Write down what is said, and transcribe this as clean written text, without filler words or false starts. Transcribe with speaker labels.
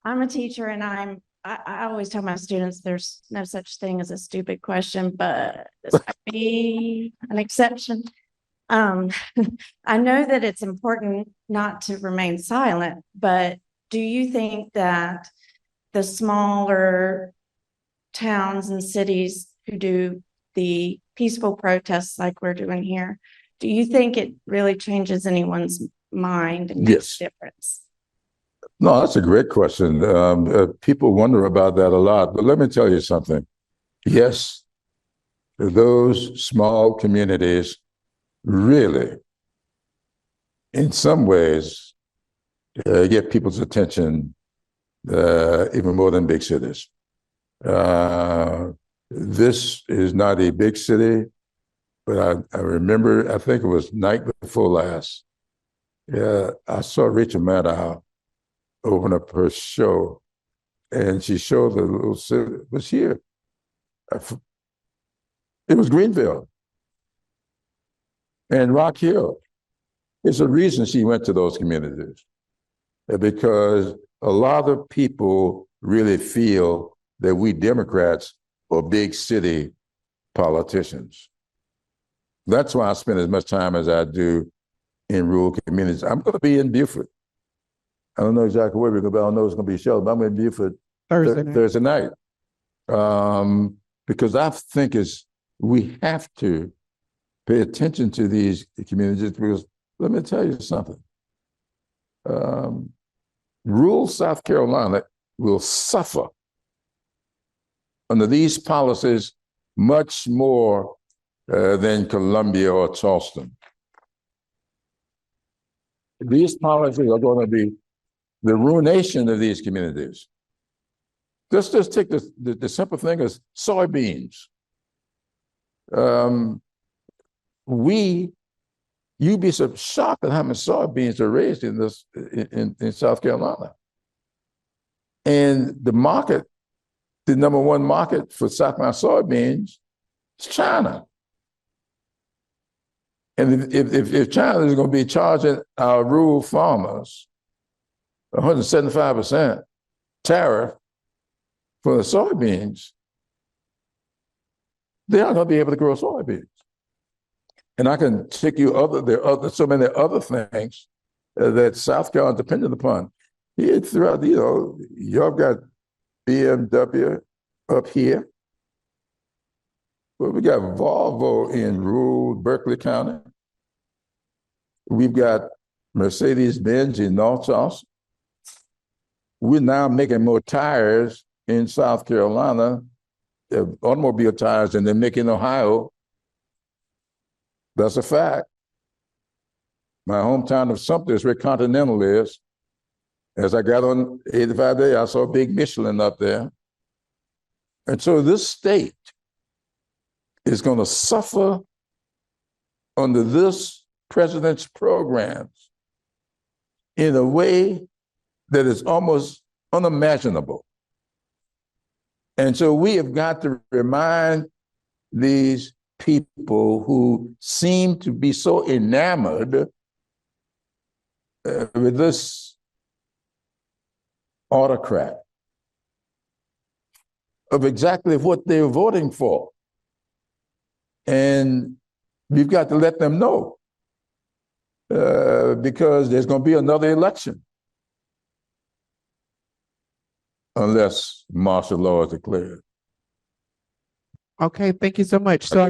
Speaker 1: I'm a teacher, and I always tell my students there's no such thing as a stupid question, but this might be an exception. Um, I know that it's important not to remain silent, but do you think that the smaller towns and cities who do the peaceful protests like we're doing here, do you think it really changes anyone's mind and makes a difference?
Speaker 2: No, that's a great question. People wonder about that a lot, but let me tell you something. Yes, those small communities really, in some ways, get people's attention even more than big cities. This is not a big city, but I remember, I think it was night before last. Yeah, I saw Rachel Maddow open up her show, and she showed the little city. It was here. It was Greenville and Rock Hill. It's a reason she went to those communities, because a lot of people really feel that we Democrats are big city politicians. That's why I spend as much time as I do in rural communities. I'm going to be in Beaufort. I don't know exactly where we're going to be. I don't know it's going to be a show, but I'm in Beaufort Thursday night. Because I think we have to pay attention to these communities, because let me tell you something. Rural South Carolina will suffer under these policies much more than Columbia or Charleston. These policies are going to be the ruination of these communities. Just take the simple thing as soybeans. You'd be so shocked at how many soybeans are raised in South Carolina. And the market, the number one market for South Carolina soybeans is China. And if China is going to be charging our rural farmers 175% tariff for the soybeans, they're not going to be able to grow soybeans. And I can take you so many other things that South Carolina is dependent upon. Here throughout, y'all got BMW up here. Well, we got Volvo in rural Berkeley County. We've got Mercedes-Benz in North Charleston. We're now making more tires in South Carolina, automobile tires, than they make in Ohio. That's a fact. My hometown of Sumter is where Continental is. As I got on 85 Day, I saw big Michelin up there. And so this state is going to suffer under this president's programs in a way that is almost unimaginable. And so we have got to remind these people who seem to be so enamored with this autocrat of exactly what they're voting for. And we've got to let them know, because there's going to be another election unless martial law is declared.
Speaker 3: Okay, thank you so much. So